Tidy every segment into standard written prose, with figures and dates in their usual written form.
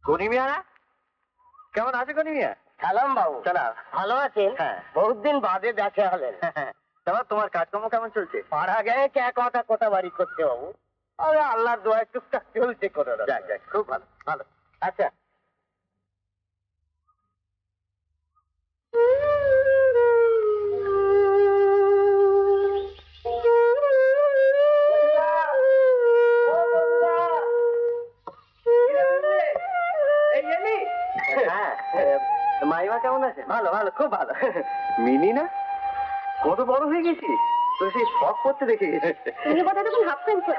গনি মিয়া না? কেমন আছে গনি মিয়া? সালাম বাবু। সালাম। ভালো আছেন? হ্যাঁ। বহুত দিন বাদে দেখা হলেন। তারপর তোমার কাজকর্ম কেমন চলছে? পাড়া গায়ে কে কথা কথা বাড়ি করছে বাবু? আরে আল্লাহর দোয়ায় টুকটাক চলছে কোনো রকম। যাক যাক, খুব ভালো ভালো। আচ্ছা, মাইমা কেমন আছে? ভালো ভালো, খুব ভালো। মিনি না? কত বড় হয়ে গেছি, তো সেই শখ করতে দেখে গেছে। তুমি কথা তখন হাফ প্যান্ট পরে।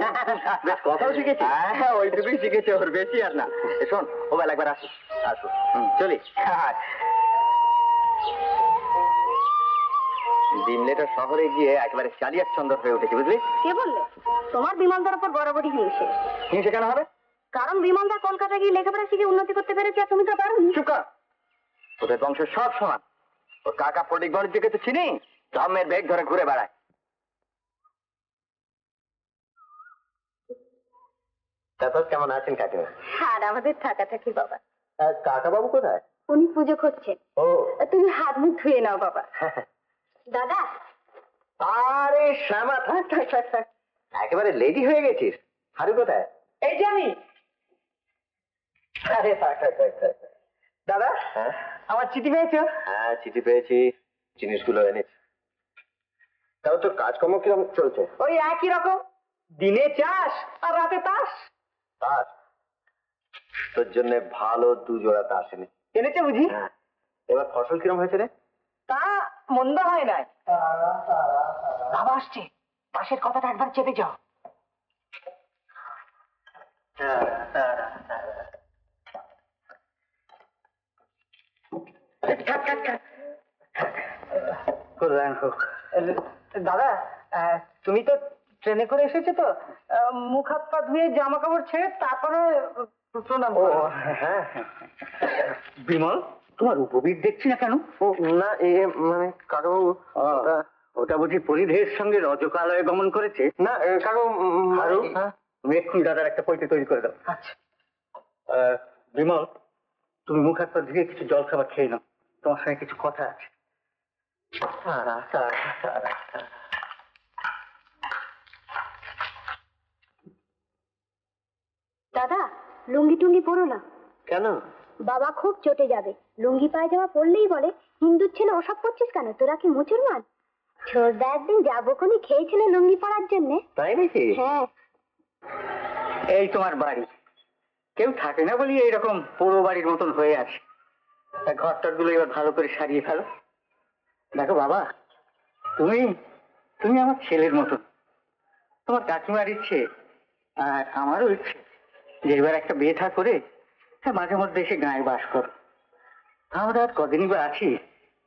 বেশ কথাও শিখেছি। হ্যাঁ, ওইটুকুই শিখেছে, ওর বেশি আর না। শোন, ও বেলা একবার আসো আসো, চলি। দিমলেটা শহরে গিয়ে একেবারে চালিয়ার চন্দর হয়ে উঠেছে, বুঝলি? কে বললে? তোমার বিমলদার উপর বরাবরই হিংসে। হিংসে কেন হবে? কারণ বিমলদা কলকাতা গিয়ে লেখাপড়া শিখে উন্নতি করতে পেরেছে আর তুমি তো পারোনি। চুপ কর। ওদের বংশ সব সমান। ওর কাকা পণ্ডিত বাণিজ্যকে তো চিনি, ধর্মের বেগ ধরে ঘুরে বেড়ায়। তারপর কেমন আছেন কাকিমা? আর আমাদের থাকা থাকি বাবা। কাকা বাবু কোথায়? উনি পুজো করছেন। ও, তুমি হাত মুখ ধুয়ে নাও বাবা। দাদা, আরে শ্যামা, থাক থাক থাক থাক, একেবারে লেডি হয়ে গেছিস। হারু কোথায়? এই যে আমি। আরে থাক থাক থাক থাক। দাদা, হ্যাঁ আমার চিঠি পেয়েছো? হ্যাঁ, চিঠি পেয়েছি, জিনিসগুলো এনেছি। তাও তোর কাজকর্ম কিরকম চলছে? ওই একই রকম, দিনে চাষ আর রাতে তাস। তার তোর জন্য ভালো দুজোড়া তাস এনেছি। এনেছে বুঝি? হ্যাঁ। এবার ফসল কিরকম হয়েছে রে? তা মন্দ হয় নাই। বাবা আসছে, পাশের কথাটা একবার চেপে যাও। কল্যাণ হোক। দাদা, তুমি তো ট্রেনে করে এসেছো তো, মুখ হাত পা ধুয়ে জামা কাপড় ছেড়ে তারপরে প্রণাম ও করো। হ্যাঁ, বিমল, তোমার উপবীর দেখছি না কেন? ও না, মানে কাকাবাবু, ওটা বুঝি পরিধেয়ের সঙ্গে রজকালয়ে গমন করেছে? না কাকু, হারু, হ্যাঁ? তুমি এক্ষুনি দাদার একটা পৈতে তৈরি করে দাও। আচ্ছা। বিমল, তুমি মুখ হাত পা ধুয়ে কিছু জল খাবার খেয়ে নাও, তোমার সঙ্গে কিছু কথা আছে। দাদা, লুঙ্গি টুঙ্গি পরো না। কেন? বাবা খুব চটে যাবে। লুঙ্গি পায়জামা পরলেই বলে হিন্দুর ছেলে ওসব করছিস কেন, তোরা কি মুসলমান? ছোটদা একদিন যাবো কোনি খেয়েছিল লুঙ্গি পরার জন্য। তাই নাকি? হ্যাঁ। এই তোমার বাড়ি, কেউ থাকে না বলি এইরকম পুরো বাড়ির মতন হয়ে আছে। ঘর টর গুলো এবার ভালো করে সারিয়ে ফেলো। দেখো বাবা, তুমি তুমি আমার ছেলের মতন। তোমার কাকিমার ইচ্ছে আর আমারও ইচ্ছে যে এবার একটা বিয়ে থা করে মাঝে মধ্যে এসে গায়ে বাস করো। আমরা আর কদিনই বা আছি।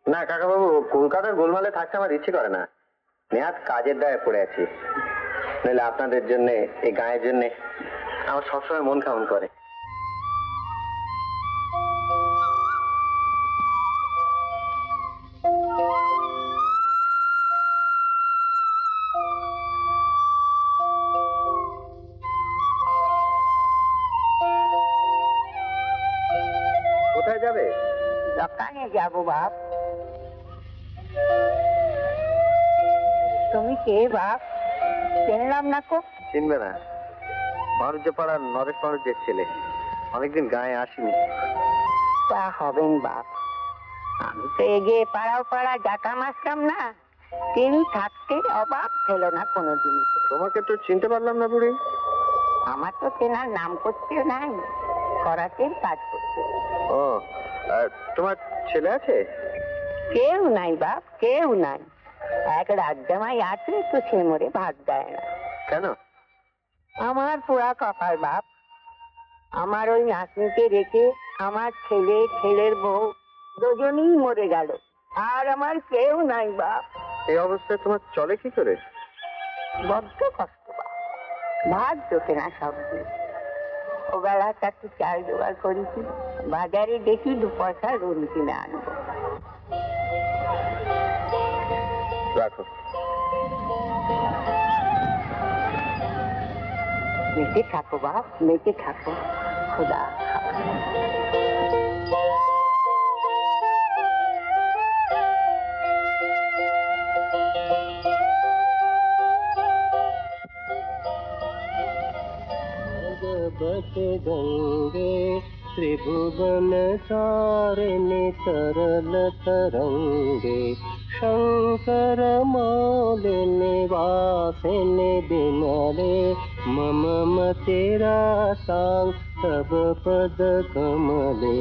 না কাকাবাবু, কলকাতার গোলমালে থাকতে আমার ইচ্ছে করে না। নেহাত কাজের দায়ে পড়ে আছি। নইলে আপনাদের জন্য, এই গায়ের জন্য আমার সবসময় মন কেমন করে। কোথায় যাবে? দোকানে যাবো বাপ। তুমি কে বাপ? চিনলাম না কো। চিনবে না? মারুজ্য পাড়ার নরেশ মারুজ্যের ছেলে। অনেকদিন গায়ে আসিনি। তা হবেন বাপ, আমি তো এগিয়ে পাড়াও পাড়া জাকা মারতাম না, তিনি থাকতে অভাব ছিল না কোনো জিনিস। তোমাকে তো চিনতে পারলাম না বুড়ি। আমার তো চেনার নাম করতেও নাই, করাতেই কাজ করতে। ও, আর তোমার ছেলে আছে? কেউ নাই বাপ, কেউ নাই। এক রাজ্জামাই আছে, তো সে মরে ভাত দেয় না। কেন? আমার পুরা কপাল বাপ। আমার ওই নাতনিকে রেখে আমার ছেলে, ছেলের বউ দুজনেই মরে গেল, আর আমার কেউ নাই বাপ। এই অবস্থায় তোমার চলে কি করে? বড্ড কষ্ট বাপ, ভাত জোটে না সব দিন। ওবেলা একটু চাল জোগাড় করেছি, বাজারে দেখি 2 পয়সা রুন কিনে আনবো। রাখো। বেঁচে থাকো বাপ, বেঁচে থাকো। খোদা। भगवत गंगे त्रिभुवन तारिणि तरल तरंगे शंकर मौलिनि वासिनि विमले मम मतिरा सांग तव पद कमले।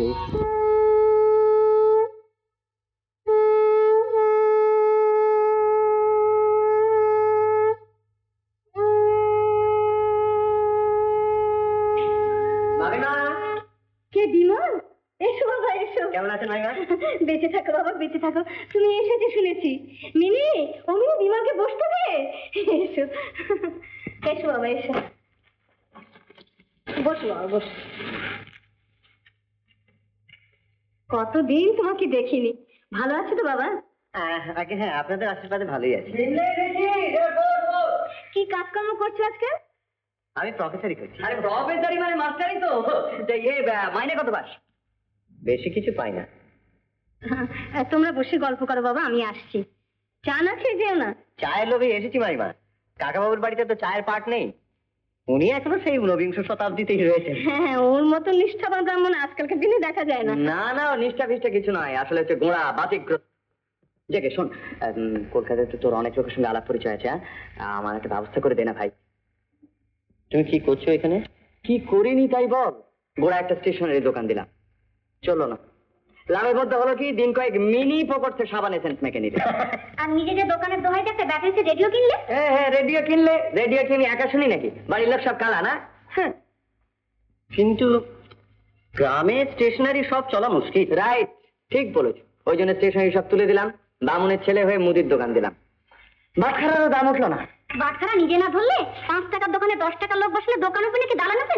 কে বিমল? এসো বাবা এসো। কেমন আছেন মাইমা? বেঁচে থাকো বাবা, বেঁচে থাকো। তুমি এসেছো শুনেছি। মিনি, ও মিনি, বিমলকে বসতে দে। এসো এসো বাবা এসো। বসো বাবা বসো। কতদিন তোমাকে দেখিনি। ভালো আছো তো বাবা? আগে হ্যাঁ, আপনাদের আশীর্বাদে ভালোই আছি। কি কাজকর্ম করছো আজকে? আমি প্রফেসরই করছি। আরে প্রফেসরি মানে মাস্টারই তো। মাইনে কত পাস? বেশি কিছু পাই না। তোমরা বসে গল্প করো বাবা, আমি আসছি। চা না খেয়ে যেও না। চায়ের লোভে এসেছি মাইমা। কাকাবাবুর বাড়িতে তো চায়ের পাট নেই, উনি এখনো সেই ঊনবিংশ শতাব্দীতেই রয়েছেন। হ্যাঁ, ওর মতো নিষ্ঠাবান ব্রাহ্মণ আজকালকার দিনে দেখা যায় না। না না, নিষ্ঠা ফিষ্ঠা কিছু নয়, আসলে হচ্ছে গোড়া বাতিগ্রস্ত। জেগে শোন, কলকাতায় তো তোর অনেক লোকের সঙ্গে আলাপ পরিচয় আছে। আমার একটা ব্যবস্থা করে দে না ভাই। তুমি কি করছো এখানে? কি করিনি তাই বল। গোড়া একটা স্টেশনারি দোকান দিলাম, চলো না। লাভের মধ্যে হলো কি, দিন কয়েক মিনি পকেটে সাবান এসেন্স মেখে নিতে। আর নিজে যে দোকানের দোহাই থাকতে ব্যাটারিতে রেডিও কিনলে? হ্যাঁ, রেডিও কিনলে। রেডিও কিনি একা শুনি নাকি? বাড়ির লোক সব কালা না? হ্যাঁ, কিন্তু গ্রামে স্টেশনারি সব চলা মুশকিল। রাইট, ঠিক বলেছো। ওই জন্য স্টেশনারি সব তুলে দিলাম, বামুনের ছেলে হয়ে মুদির দোকান দিলাম। বাটখারারও দাম উঠলো না। বাটখারা নিজে না ধরলে 5 টাকার দোকানে 10 টাকার লোক বসলে দোকান উপরে কি দালান আছে?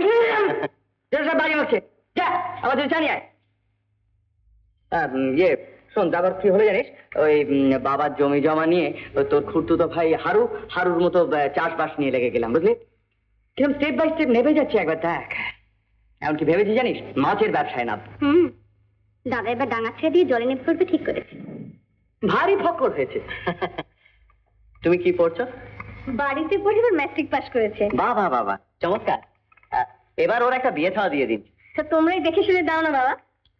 সব বাড়ি হচ্ছে। যা, আবার তুই জানি আয়। শোন, তারপর কি হলো জানিস, ওই বাবার জমি জমা নিয়ে ওই তোর খুড়তুতো ভাই হারুর মতো চাষবাস নিয়ে লেগে গেলাম, বুঝলি? কিরকম স্টেপ বাই স্টেপ নেমে যাচ্ছে, একবার দেখ। এমনকি ভেবেছি জানিস, মাছের ব্যবসায় নাম। দাদা এবার ডাঙা ছেড়ে দিয়ে জলে নেমে পড়বে ঠিক করেছে। ভারী ফক্কর হয়েছে। তুমি কি পড়ছো? বাড়িতে পড়ে এবার ম্যাট্রিক পাস করেছে। বাবা বাবা, চমৎকার। এবার ওর একটা বিয়ে থাওয়া দিয়ে দিন। তো তোমরাই দেখে শুনে দাও না বাবা।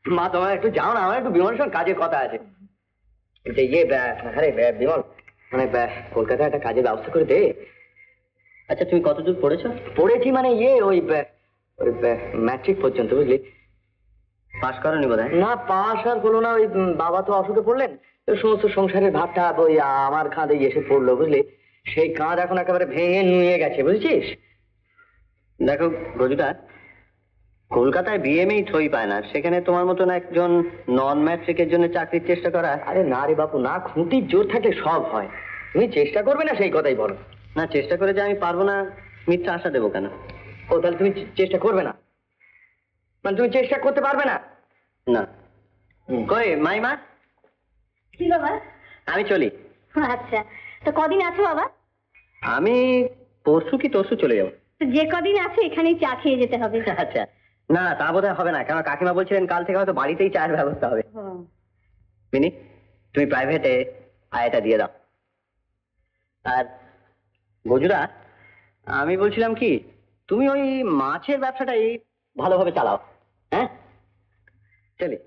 মা, তোমার একটু যাও না, আমার একটু বিমলের সঙ্গে কাজের কথা আছে। আরে বিমল, মানে কলকাতায় একটা কাজের ব্যবস্থা করে দে। আচ্ছা, তুমি কতদূর পড়েছো? পড়েছি মানে ওই ম্যাট্রিক পর্যন্ত, বুঝলি? পাশ করনি বোধ হয়? না, পাশ আর হলো না। ওই বাবা তো অসুখে পড়লেন, তো সমস্ত সংসারের ভাতটা ওই আমার কাঁধে এসে পড়লো, বুঝলি? সেই কাঁধ এখন একেবারে ভেঙে নুয়ে গেছে, বুঝছিস? দেখো গজুদা, কলকাতায় বিএমই থই পায় না, সেখানে তোমার মতন একজন নন ম্যাট্রিকের জন্য চাকরির চেষ্টা করা। আরে না রে বাপু, না, খুঁটির জোর থাকলে সব হয়। তুমি চেষ্টা করবে না, সেই কথাই বলো। না, চেষ্টা করে যে আমি পারবো না মিথ্যা আশা দেবো কেন? ও, তাহলে তুমি চেষ্টা করবে না? মানে তুমি চেষ্টা করতে পারবে না? না। কই মাইমা, কি বাবা? আমি চলি। আচ্ছা, তো কদিন আছো বাবা? আমি পরশু কি তরশু চলে যাবো। তো যে কদিন আছে এখানেই চা খেয়ে যেতে হবে। আচ্ছা, না তা বোধহয় হবে না, কারণ কাকিমা বলছিলেন কাল থেকে হয়তো বাড়িতেই চায়ের ব্যবস্থা হবে। মিনি, তুমি প্রাইভেটে আয়টা দিয়ে দাও। আর গজুরা, আমি বলছিলাম কি, তুমি ওই মাছের ব্যবসাটাই ভালোভাবে চালাও। হ্যাঁ, চলি।